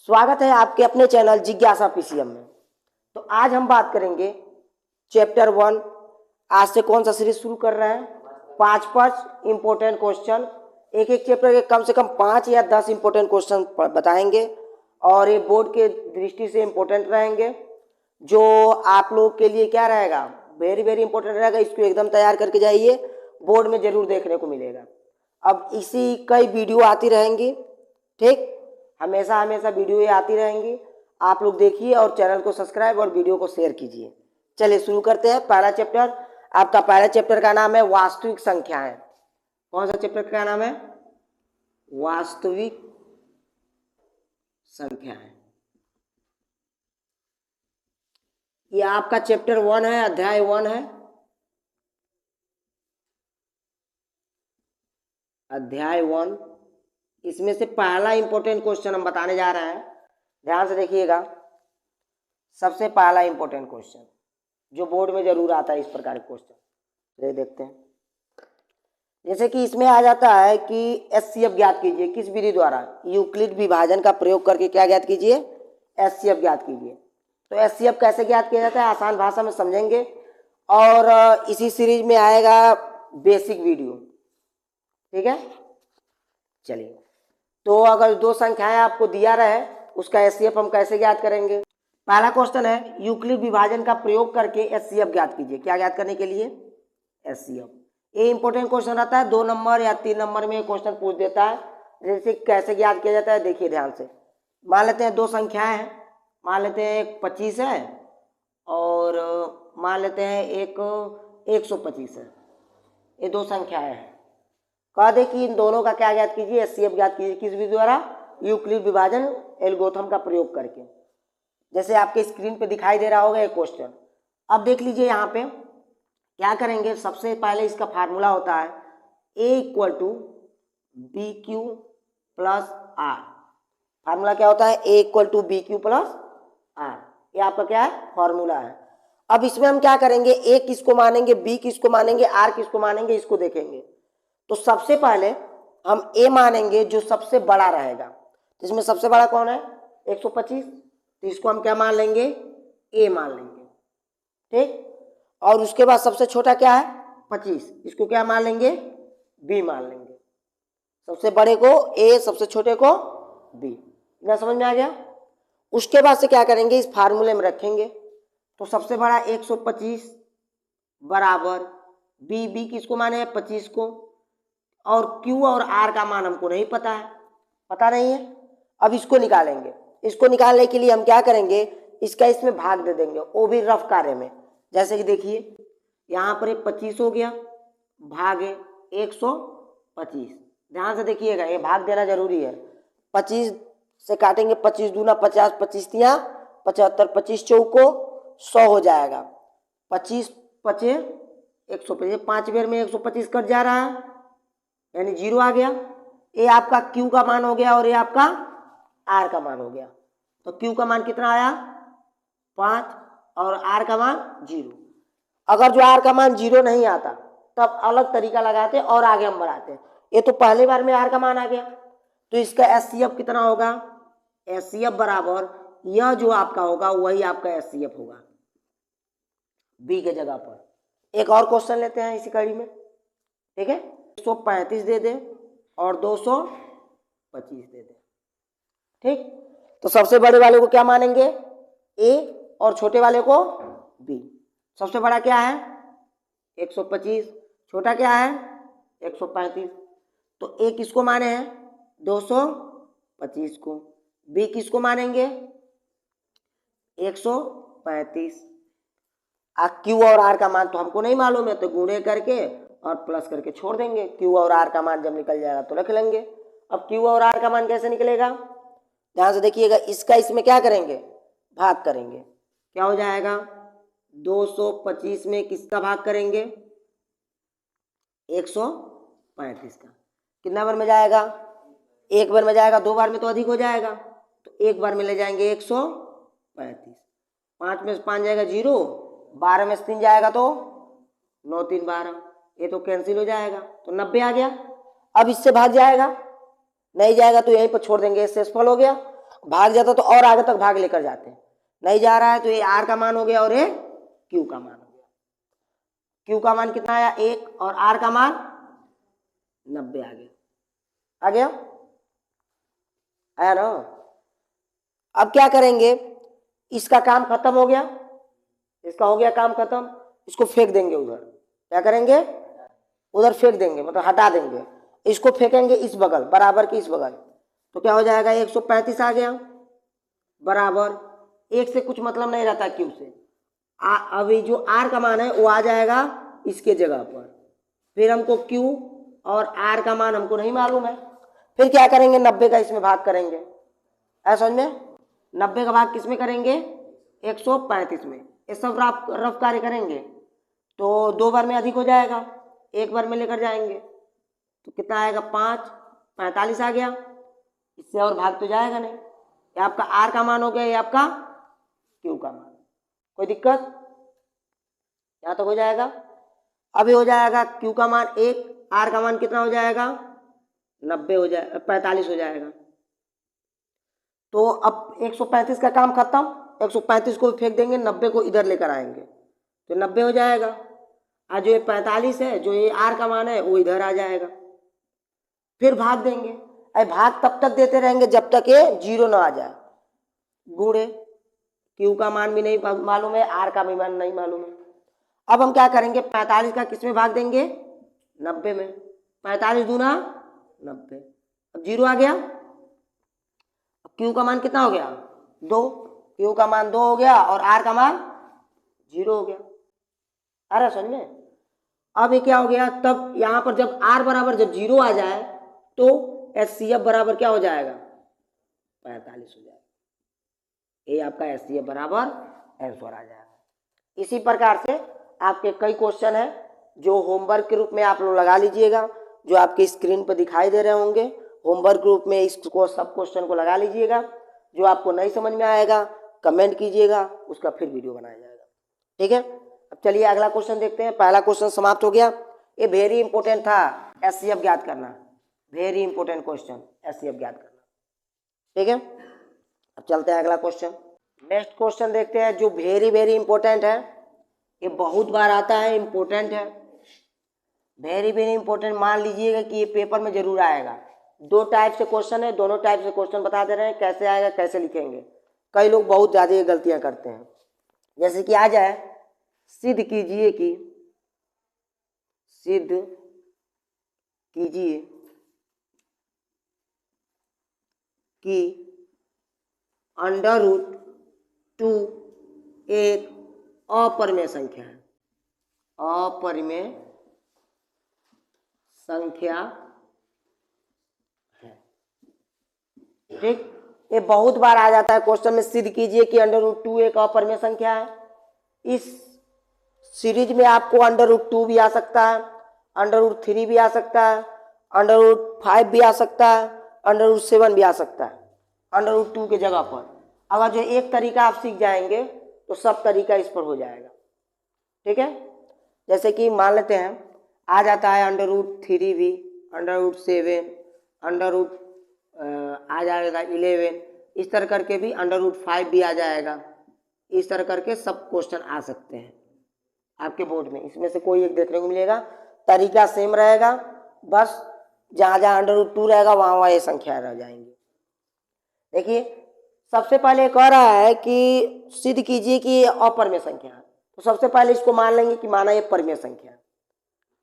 स्वागत है आपके अपने चैनल जिज्ञासा पीसीएम में। तो आज हम बात करेंगे चैप्टर 1। आज से कौन सा सीरीज शुरू कर रहे हैं? 5 इंपॉर्टेंट क्वेश्चन, एक एक चैप्टर के कम से कम 5 या 10 इंपॉर्टेंट क्वेश्चन बताएंगे और ये बोर्ड के दृष्टि से इंपॉर्टेंट रहेंगे, जो आप लोग के लिए क्या रहेगा, वेरी वेरी इंपॉर्टेंट रहेगा। इसको एकदम तैयार करके जाइए, बोर्ड में जरूर देखने को मिलेगा। अब इसी कई वीडियो आती रहेंगी, ठीक, हमेशा हमेशा वीडियो ये आती रहेंगी। आप लोग देखिए और चैनल को सब्सक्राइब और वीडियो को शेयर कीजिए। चलिए शुरू करते हैं। पहला चैप्टर, आपका पहला चैप्टर का नाम है वास्तविक संख्याएं। कौन सा चैप्टर का नाम है? वास्तविक संख्याएं। ये आपका चैप्टर 1 है, अध्याय 1 है, अध्याय 1। इसमें से पहला इंपॉर्टेंट क्वेश्चन हम बताने जा रहे हैं, ध्यान से देखिएगा। सबसे पहला इंपॉर्टेंट क्वेश्चन जो बोर्ड में जरूर आता है, इस प्रकार के क्वेश्चन ये देखते हैं। जैसे कि इसमें आ जाता है कि एचसीएफ ज्ञात कीजिए, किस विधि द्वारा? यूक्लिड विभाजन का प्रयोग करके क्या ज्ञात कीजिए? एचसीएफ ज्ञात कीजिए। तो एचसीएफ कैसे ज्ञात किया जाता है, आसान भाषा में समझेंगे और इसी सीरीज में आएगा बेसिक वीडियो, ठीक है। चलिए, तो अगर दो संख्याएं आपको दिया रहे, उसका एचसीएफ हम कैसे ज्ञात करेंगे? पहला क्वेश्चन है यूक्लिड विभाजन का प्रयोग करके एचसीएफ ज्ञात कीजिए। क्या ज्ञात करने के लिए? एचसीएफ। ये इंपॉर्टेंट क्वेश्चन रहता है, 2 नंबर या 3 नंबर में क्वेश्चन पूछ देता है। जैसे कैसे ज्ञात किया जाता है, देखिए ध्यान से। मान लेते हैं दो संख्याएं हैं, मान लेते हैं एक 25 है और मान लेते हैं एक 125 है। ये दो संख्याएं हैं। कह दे कि इन दोनों का क्या ज्ञात कीजिए? एचसीएफ ज्ञात कीजिए। किस विधि द्वारा? यूक्लिड विभाजन एल्गोरिथम का प्रयोग करके। जैसे आपके स्क्रीन पे दिखाई दे रहा होगा एक क्वेश्चन। अब देख लीजिए, यहाँ पे क्या करेंगे, सबसे पहले इसका फार्मूला होता है A equal to B Q plus R. Formula क्या होता है? A equal to B Q plus R. ये आपका क्या है? फॉर्मूला है। अब इसमें हम क्या करेंगे, ए किसको मानेंगे, बी किसको मानेंगे, आर किसको मानेंगे, इसको देखेंगे। तो सबसे पहले हम ए मानेंगे जो सबसे बड़ा रहेगा। तो इसमें सबसे बड़ा कौन है? 125। तो इसको हम क्या मान लेंगे? ए मान लेंगे, ठीक। और उसके बाद सबसे छोटा क्या है? 25। इसको क्या मान लेंगे? बी मान लेंगे। सबसे बड़े को ए, सबसे छोटे को बी। इतना समझ में आ गया? उसके बाद से क्या करेंगे, इस फार्मूले में रखेंगे। तो सबसे बड़ा 125 बराबर बी, बी किसको माने हैं? 25 को। और Q और R का मान हमको नहीं पता है, पता नहीं है। अब इसको निकालेंगे। इसको निकालने के लिए हम क्या करेंगे, इसका इसमें भाग दे देंगे, वो भी रफ कार्य में। जैसे कि देखिए यहाँ पर 25 हो गया, भागे 125। ध्यान से देखिएगा, ये भाग देना जरूरी है। 25 से काटेंगे, 25 दूना 50, 25 तिया 75, 25 चौको 100 हो जाएगा। 25 पचे 125, 5 बेर में 125 कट जा रहा है, यानी 0 आ गया। ये आपका Q का मान हो गया और ये आपका R का मान हो गया। तो Q का मान कितना आया? 5 और R का मान 0। अगर जो R का मान 0 नहीं आता तब अलग तरीका लगाते और आगे हम बढ़ाते। ये तो पहले बार में R का मान आ गया, तो इसका एचसीएफ कितना होगा? एचसीएफ बराबर यह जो आपका होगा वही आपका एचसीएफ होगा, बी के जगह पर। एक और क्वेश्चन लेते हैं इसी कड़ी में, ठीक है। 135 दे दे और 225 दे दे, ठीक। तो सबसे बड़े वाले को क्या मानेंगे? ए, और छोटे वाले को बी। सबसे बड़ा क्या है? 125। छोटा क्या है? 135। तो ए किसको माने हैं? 225 को। बी किसको मानेंगे? 135। Q और R का मान तो हमको नहीं मालूम है, तो गुणे करके और प्लस करके छोड़ देंगे। Q और R का मान जब निकल जाएगा तो रख लेंगे। अब Q और R का मान कैसे निकलेगा? ध्यान से देखिएगा, इसका इसमें क्या करेंगे? भाग करेंगे। क्या हो जाएगा? 225 में किसका भाग करेंगे? 135 का। कितना बार में जाएगा? एक बार में जाएगा, 2 बार में तो अधिक हो जाएगा, तो एक बार में ले जाएंगे 135। 5 में से 5 जाएगा 0, 12 में से 3 जाएगा तो 9 3 12, ये तो कैंसिल हो जाएगा, तो 90 आ गया। अब इससे भाग जाएगा, नहीं जाएगा तो यहीं पर छोड़ देंगे, इससे सफल हो गया। भाग जाता तो और आगे तक भाग लेकर जाते हैं, नहीं जा रहा है तो ये आर का मान हो गया और ये क्यू का मान हो गया। क्यू का मान कितना आया 1 और आर का मान 90 आ गया आया ना। अब क्या करेंगे, इसका काम खत्म हो गया, इसका हो गया काम खत्म, इसको फेंक देंगे उधर। क्या करेंगे, उधर फेंक देंगे, मतलब हटा देंगे। इसको फेंकेंगे इस बगल, बराबर की इस बगल, तो क्या हो जाएगा 135 आ गया बराबर। एक से कुछ मतलब नहीं रहता क्यू से। अभी जो आर का मान है वो आ जाएगा इसके जगह पर। फिर हमको क्यू और आर का मान हमको नहीं मालूम है, फिर क्या करेंगे 90 का इसमें भाग करेंगे। ऐसा समझ में, 90 का भाग किस में करेंगे 135 में। ये सब रफ कार्य करेंगे तो 2 बार में अधिक हो जाएगा, 1 बार में लेकर जाएंगे तो कितना आएगा 5, 45 आ गया। इससे और भाग तो जाएगा नहीं। ये आपका आर का मान हो गया, ये आपका क्यू का मान। कोई दिक्कत यहाँ तक हो जाएगा। अभी हो जाएगा क्यू का मान 1, आर का मान कितना हो जाएगा 90 हो जाएगा, 45 हो जाएगा। तो अब 135 का काम खत्म, 135 को फेंक देंगे, 90 को इधर लेकर आएंगे तो 90 हो जाएगा। और जो ये 45 है, जो ये आर का मान है वो इधर आ जाएगा। फिर भाग देंगे, अरे भाग तब तक देते रहेंगे जब तक ये 0 ना आ जाए। गुणे क्यू का मान भी नहीं मालूम है, आर का भी मान नहीं मालूम है। अब हम क्या करेंगे 45 का किस में भाग देंगे 90 में। 45 दूना 90, अब 0 आ गया। अब क्यू का मान कितना हो गया 2, क्यू का मान 2 हो गया और आर का मान 0 हो गया। अरे समझ में। अब ये क्या हो गया, तब यहाँ पर जब आर बराबर जब 0 आ जाए तो एचसीएफ बराबर क्या हो जाएगा 45 हो जाएगा। ये आपका एचसीएफ बराबर आंसर आ जाएगा। इसी प्रकार से आपके कई क्वेश्चन हैं जो होमवर्क के रूप में आप लोग लगा लीजिएगा, जो आपके स्क्रीन पर दिखाई दे रहे होंगे। होमवर्क ग्रुप में इसको सब क्वेश्चन को लगा लीजिएगा। जो आपको नहीं समझ में आएगा कमेंट कीजिएगा, उसका फिर वीडियो बनाया जाएगा। ठीक है, अब चलिए अगला क्वेश्चन देखते हैं। पहला क्वेश्चन समाप्त हो गया। ये वेरी इंपॉर्टेंट था, एचसीएफ ज्ञात करना, वेरी इंपॉर्टेंट क्वेश्चन एचसीएफ ज्ञात करना। ठीक है, अब चलते हैं अगला क्वेश्चन। नेक्स्ट क्वेश्चन देखते हैं जो वेरी इंपॉर्टेंट है, ये बहुत बार आता है, इंपॉर्टेंट है, वेरी इंपॉर्टेंट। मान लीजिएगा कि ये पेपर में जरूर आएगा। 2 टाइप से क्वेश्चन है, दोनों टाइप से क्वेश्चन बता दे रहे हैं, कैसे आएगा कैसे लिखेंगे। कई लोग बहुत ज़्यादा गलतियां करते हैं। जैसे कि आ जाए सिद्ध कीजिए कि √2 एक अपरिमेय संख्या है, अपरिमेय संख्या है। ठीक, ये बहुत बार आ जाता है क्वेश्चन में, सिद्ध कीजिए कि √2 एक अपरिमेय संख्या है। इस सीरीज में आपको √2 भी आ सकता है, √3 भी आ सकता है, √5 भी आ सकता है, √7 भी आ सकता है। √2 के जगह पर अगर जो एक तरीका आप सीख जाएंगे तो सब तरीका इस पर हो जाएगा। ठीक है, जैसे कि मान लेते हैं आ जाता है √3 भी, √7, आ जाएगा 11, इस तरह करके भी √5 भी आ जाएगा। इस तरह करके सब क्वेश्चन आ सकते हैं आपके बोर्ड में। इसमें से कोई एक देखने को मिलेगा, तरीका सेम रहेगा, बस जहाँ जहाँ √2 रहेगा वहाँ वहाँ ये संख्या रह जाएंगी। देखिए सबसे पहले कह रहा है कि सिद्ध कीजिए कि ये अपरिमेय संख्या है, तो सबसे पहले इसको मान लेंगे कि माना ये परिमेय संख्या है।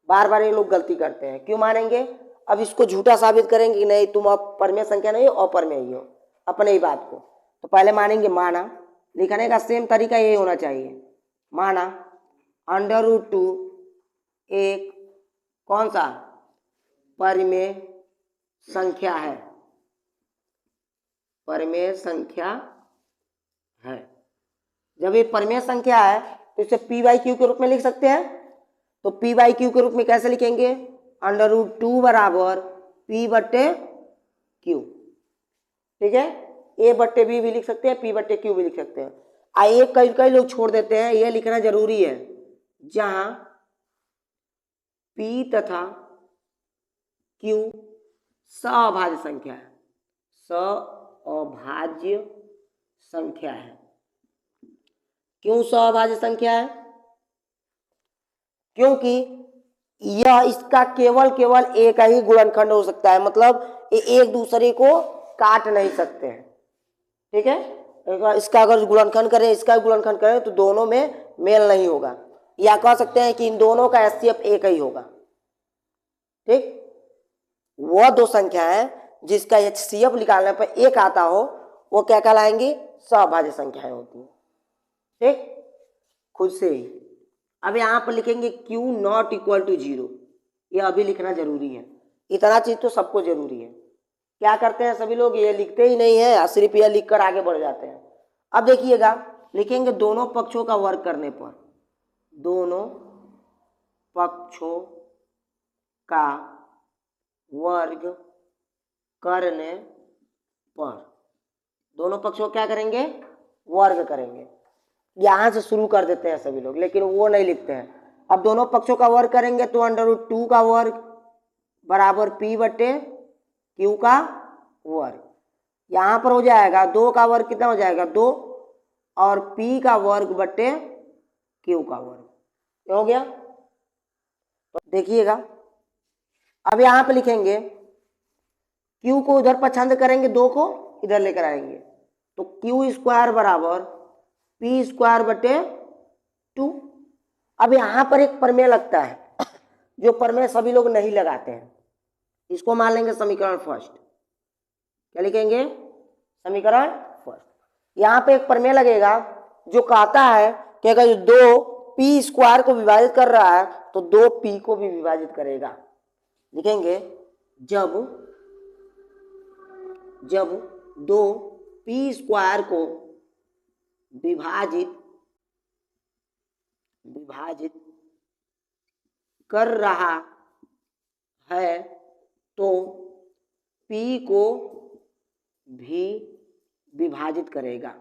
बार बार ये लोग गलती करते हैं, क्यों मानेंगे, अब इसको झूठा साबित करेंगे कि नहीं तुम परिमेय संख्या नहीं हो, अपरिमेय ही हो, अपने ही बात को। तो पहले मानेंगे माना, लिखने का सेम तरीका यही होना चाहिए। माना √2 एक कौन सा परिमेय संख्या है, परिमेय संख्या है। जब ये परिमेय संख्या है तो इसे p/q के रूप में लिख सकते हैं। तो p/q के रूप में कैसे लिखेंगे, √2 बराबर p/q। ठीक है, a/b भी लिख सकते हैं, p/q भी लिख सकते हैं। आइए कई लोग छोड़ देते हैं, यह लिखना जरूरी है, जहां p तथा q सअभाज्य संख्या है, अभाज्य संख्या है। क्यों सअभाज्य संख्या है? क्योंकि यह इसका केवल एक ही गुणनखंड हो सकता है, मतलब ये एक दूसरे को काट नहीं सकते हैं। ठीक है, इसका अगर गुणनखंड करें, इसका गुणनखंड करें तो दोनों में मेल नहीं होगा, या कह सकते हैं कि इन दोनों का एचसीएफ एक ही होगा। ठीक, वह दो संख्या है जिसका एचसीएफ निकालने पर एक आता हो, वो क्या कहलाएंगी? सअभाज्य संख्याएं होती हैं। ठीक, खुद से ही। अब यहाँ पर लिखेंगे Q नॉट इक्वल टू 0, ये अभी लिखना जरूरी है, इतना चीज तो सबको जरूरी है। क्या करते हैं सभी लोग, ये लिखते ही नहीं है, सिर्फ ये लिखकर आगे बढ़ जाते हैं। अब देखिएगा, लिखेंगे दोनों पक्षों का वर्ग करने पर, दोनों पक्षों का वर्ग करने पर, दोनों पक्षों क्या करेंगे? वर्ग करेंगे। यहां से शुरू कर देते हैं सभी लोग, लेकिन वो नहीं लिखते हैं। अब दोनों पक्षों का वर्ग करेंगे तो √2 का वर्ग बराबर P बटे Q का वर्ग। यहां पर हो जाएगा 2 का वर्ग कितना हो जाएगा? 2, और P का वर्ग बटे Q का वर्ग। ये हो गया। तो देखिएगा, अब यहां पे लिखेंगे Q को उधर पसंद करेंगे, 2 को इधर लेकर आएंगे, तो Q² बराबर P² बटे 2। अब यहां पर एक प्रमेय लगता है, जो प्रमेय सभी लोग नहीं लगाते हैं, इसको मान लेंगे समीकरण फर्स्ट। क्या लिखेंगे? समीकरण फर्स्ट। यहां पे एक प्रमेय लगेगा जो कहता है कि अगर 2P² को विभाजित कर रहा है तो 2P को भी विभाजित करेगा। लिखेंगे जब 2P² को विभाजित कर रहा है तो P को भी विभाजित करेगा,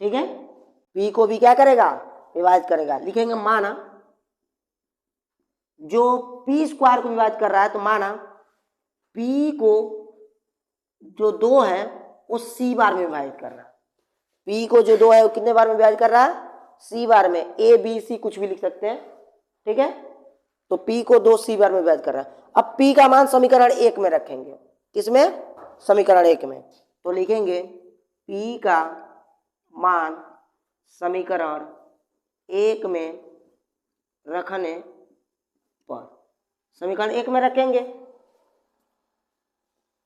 ठीक है? P को भी क्या करेगा? विभाजित करेगा। लिखेंगे माना जो P² को विभाजित कर रहा है, तो माना P को जो 2 है वो C बार में विभाजित कर रहा है। P को जो 2 है वो कितने बार में विभाजित कर रहा है? C बार में। A B C कुछ भी लिख सकते हैं, ठीक है? तो P को 2 C बार में विभाजित कर रहा है। अब P का मान समीकरण 1 में रखेंगे। किसमें? समीकरण 1 में। तो लिखेंगे P का मान समीकरण 1 में रखने पर, समीकरण 1 में रखेंगे।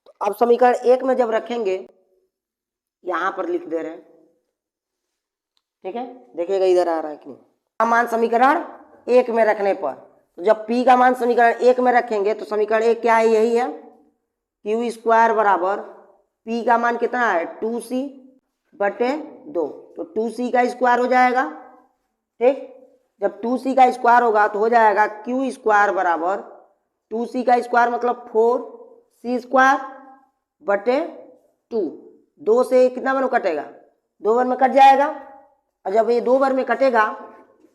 तो अब समीकरण 1 में जब रखेंगे, यहां पर लिख दे रहे हैं, ठीक है? देखिएगा इधर आ रहा है कि नहीं। मान समीकरण 1 में रखने पर, तो जब P का मान समीकरण 1 में रखेंगे तो समीकरण 1 क्या है? यही है, Q² बराबर P का मान कितना है? 2C बटे 2, तो 2C का स्क्वायर हो जाएगा। ठीक, जब 2C का स्क्वायर होगा तो हो जाएगा Q² बराबर 2C का स्क्वायर मतलब 4C² बटे 2। 2 से कितना बार कटेगा? 2 बार में कट जाएगा। और जब ये 2 बार में कटेगा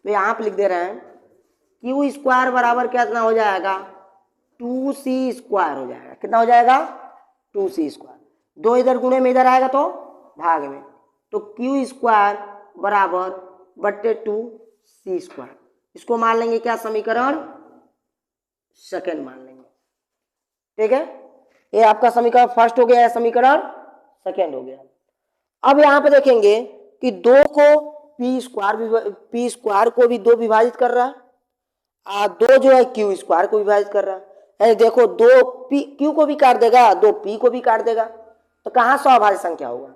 तो यहाँ पे लिख दे रहे हैं Q² बराबर कितना हो जाएगा? 2C² हो जाएगा। कितना हो जाएगा? 2C²। 2 इधर गुणे में इधर आएगा तो भाग में, तो Q² बराबर बट्टे 2C²। इसको मान लेंगे क्या? समीकरण सेकंड मान लेंगे। ठीक है, ये आपका समीकरण फर्स्ट हो गया है, समीकरण सेकंड हो गया। अब यहाँ पे देखेंगे कि 2 को P² को भी 2 विभाजित कर रहा है, 2 जो है Q² को विभाजित कर रहा है। देखो 2 Q को भी काट देगा, 2 P को भी काट देगा, तो कहाँ सअभाज्य संख्या हुआ?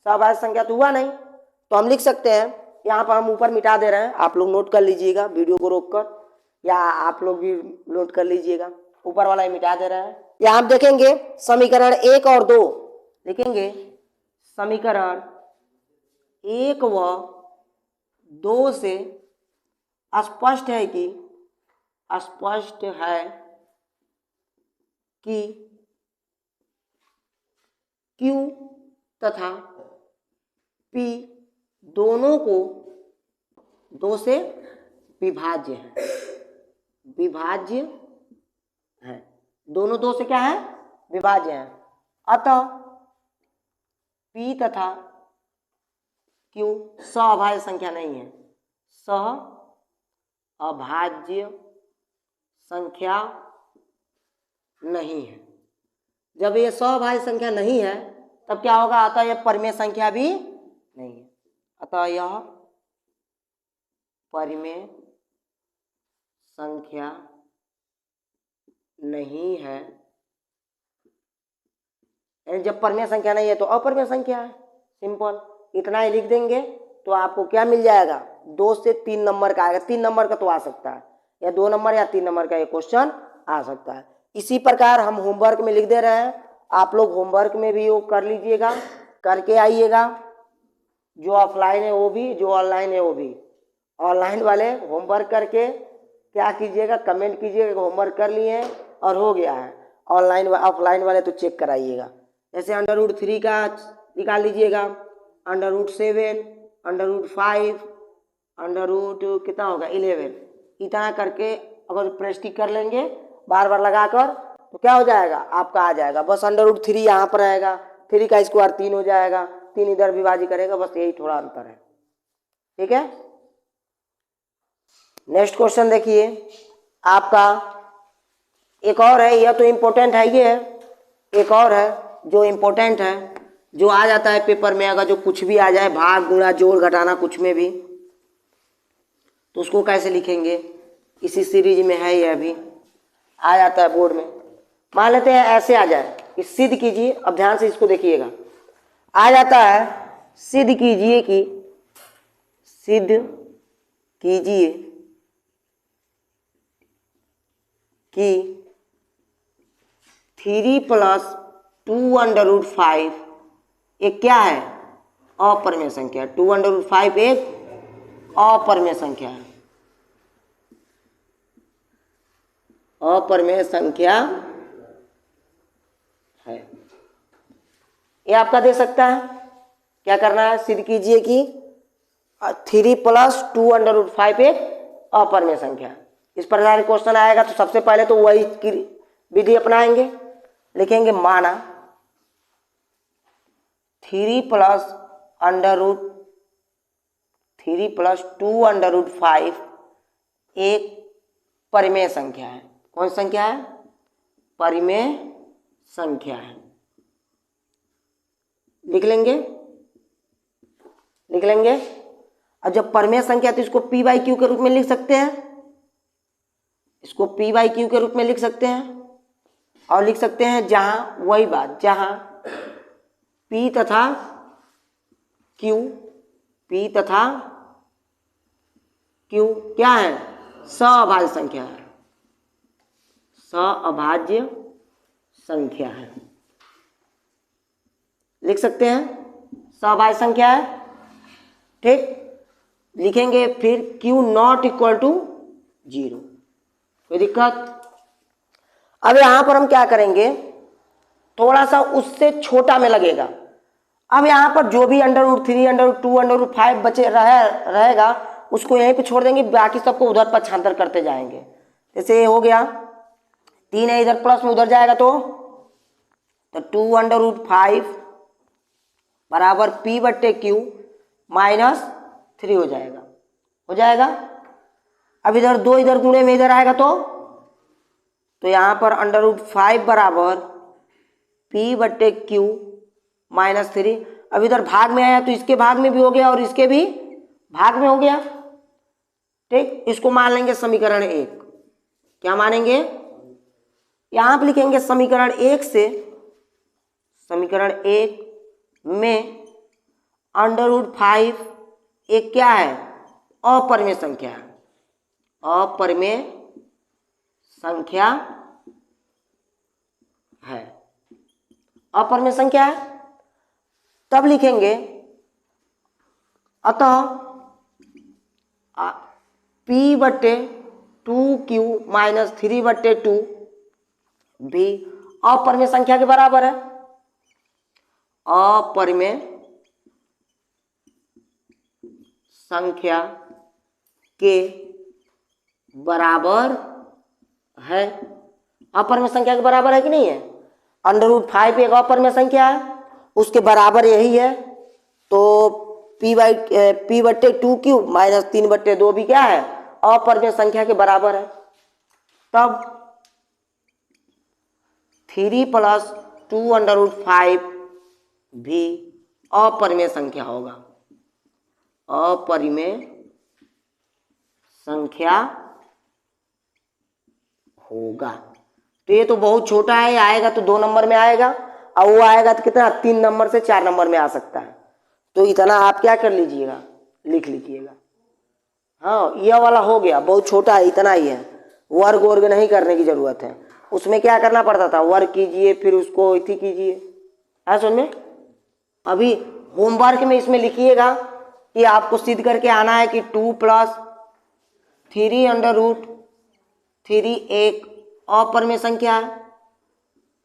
सअभाज्य संख्या तो हुआ नहीं। तो हम लिख सकते हैं, यहाँ पर हम ऊपर मिटा दे रहे हैं, आप लोग नोट कर लीजिएगा वीडियो को रोककर, या आप लोग भी नोट कर लीजिएगा, ऊपर वाला ही मिटा दे रहे हैं। यहाँ आप देखेंगे समीकरण 1 और 2, लिखेंगे समीकरण 1 व 2 से स्पष्ट है कि Q तथा P दोनों को 2 से विभाज्य है। विभाज्य है, दोनों दो से क्या है, विभाज्य है। अतः P तथा Q सअभाज्य संख्या नहीं है, सअभाज्य संख्या नहीं है। जब ये सअभाज्य संख्या नहीं है तब क्या होगा, अतः यह परिमेय संख्या भी नहीं है। अतः यह परिमेय संख्या नहीं है। जब परिमेय संख्या नहीं है तो अपरिमेय संख्या है, सिंपल। इतना ही लिख देंगे तो आपको क्या मिल जाएगा, 2 से 3 नंबर का आएगा। 3 नंबर का तो आ सकता है, या 2 नंबर या 3 नंबर का ये क्वेश्चन आ सकता है। इसी प्रकार हम होमवर्क में लिख दे रहे हैं, आप लोग होमवर्क में भी वो कर लीजिएगा, करके आइएगा। जो ऑफलाइन है वो भी, जो ऑनलाइन है वो भी। ऑनलाइन वाले होमवर्क करके क्या कीजिएगा, कमेंट कीजिएगा होमवर्क कर लिए हैं और हो गया है। ऑफलाइन वाले तो चेक कराइएगा। जैसे √3 का निकाल लीजिएगा, √7, √5, कितना होगा 11, इतना करके अगर प्रैक्टिस कर लेंगे बार बार लगाकर तो क्या हो जाएगा, आपका आ जाएगा। बस √3 यहाँ पर आएगा, 3 का स्क्वायर 3 हो जाएगा, 3 इधर विभाजित करेगा, बस यही थोड़ा अंतर है। ठीक है, नेक्स्ट क्वेश्चन देखिए आपका। एक और है, यह तो इम्पोर्टेंट है, ये है। एक और है जो इम्पोर्टेंट है, जो आ जाता है पेपर में, अगर जो कुछ भी आ जाए, भाग गुणा जोड़ घटाना कुछ में भी, तो उसको कैसे लिखेंगे। इसी सीरीज में है ये, अभी आ जाता है बोर्ड में। मान लेते हैं ऐसे आ जाए, इस सिद्ध कीजिए, अब ध्यान से इसको देखिएगा। आ जाता है सिद्ध कीजिए कि, सिद्ध कीजिए कि 3 + 2√5 एक क्या है, अपरिमेय संख्या। 2√5 एक अपरिमेय संख्या है, अपरिमेय संख्या है। ये आपका दे सकता है। क्या करना है, सिद्ध कीजिए कि 3 + 2√5 एक अपरिमेय संख्या है। इस प्रकार का क्वेश्चन आएगा तो सबसे पहले तो वही विधि अपनाएंगे, लिखेंगे माना 3 + 2√5 एक परिमेय संख्या है। कौन संख्या है, परिमेय संख्या है। लिख लेंगे। और जब परिमेय संख्या तो इसको P/Q के रूप में लिख सकते हैं, इसको P/Q के रूप में लिख सकते हैं। और लिख सकते हैं जहां, वही बात, जहां P तथा Q क्या है, सअभाज्य संख्या है, सअभाज्य संख्या है। लिख सकते हैं सअभाज्य संख्या है। ठीक, लिखेंगे फिर Q ≠ = 0, कोई दिक्कत। अब यहां पर हम क्या करेंगे, थोड़ा सा उससे छोटा में लगेगा। अब यहां पर जो भी √3, √2, √5 बचे रहेगा उसको यहीं पे छोड़ देंगे, बाकी सबको उधर पक्षांतर करते जाएंगे। जैसे ये हो गया, 3 है इधर प्लस में उधर जाएगा तो 2√5 बराबर P/Q -3 हो जाएगा। अब इधर 2 इधर गुणे में इधर आएगा तो यहाँ पर √5 बराबर P/Q -3। अब इधर भाग में आया तो इसके भाग में भी हो गया और इसके भी भाग में हो गया। ठीक, इसको मान लेंगे समीकरण 1। क्या मानेंगे, यहाँ पर लिखेंगे समीकरण 1 से, समीकरण 1 में √5 एक क्या है, अपरिमेय संख्या है, अपरिमेय संख्या है, अपरिमेय संख्या है। तब लिखेंगे अतः P/2Q -3/2 भी अपरिमेय संख्या के बराबर है, अपरिमेय संख्या के बराबर है, अपर में संख्या के बराबर है कि नहीं है। √5 एक अपर में संख्या है, उसके बराबर यही है, तो p/2³ माइनस 3/2 भी क्या है, अपर में संख्या के बराबर है। तब 3 + 2√5 भी अपरिमेय संख्या होगा, अपरिमेय संख्या होगा। तो ये तो बहुत छोटा है, आएगा तो 2 नंबर में आएगा, और वो आएगा तो कितना 3 नंबर से 4 नंबर में आ सकता है। तो इतना आप क्या कर लीजिएगा, लिख लीजिएगा। हाँ, यह वाला हो गया, बहुत छोटा है, इतना ही है, वर्ग वर्ग नहीं करने की जरूरत है। उसमें क्या करना पड़ता था, वर्ग कीजिए फिर उसको इथी कीजिए, है समझ में। अभी होमवर्क में इसमें लिखिएगा कि आपको सिद्ध करके आना है कि 2 + 3√3 एक अपरिमेय संख्या है,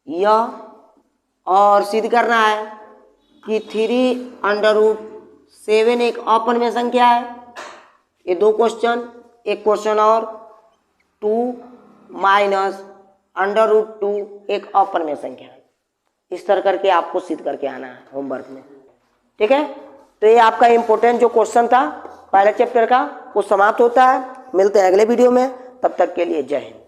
यह और सिद्ध करना है कि 3√7 एक अपरिमेय संख्या है। ये 2 क्वेश्चन, एक क्वेश्चन और 2 - √2 एक अपरिमेय संख्या है। इस तरह करके आपको सिद्ध करके आना है होमवर्क में, ठीक है। तो ये आपका इम्पोर्टेंट जो क्वेश्चन था पहले चैप्टर का वो समाप्त होता है। मिलते हैं अगले वीडियो में, तब तक के लिए जय हिंद।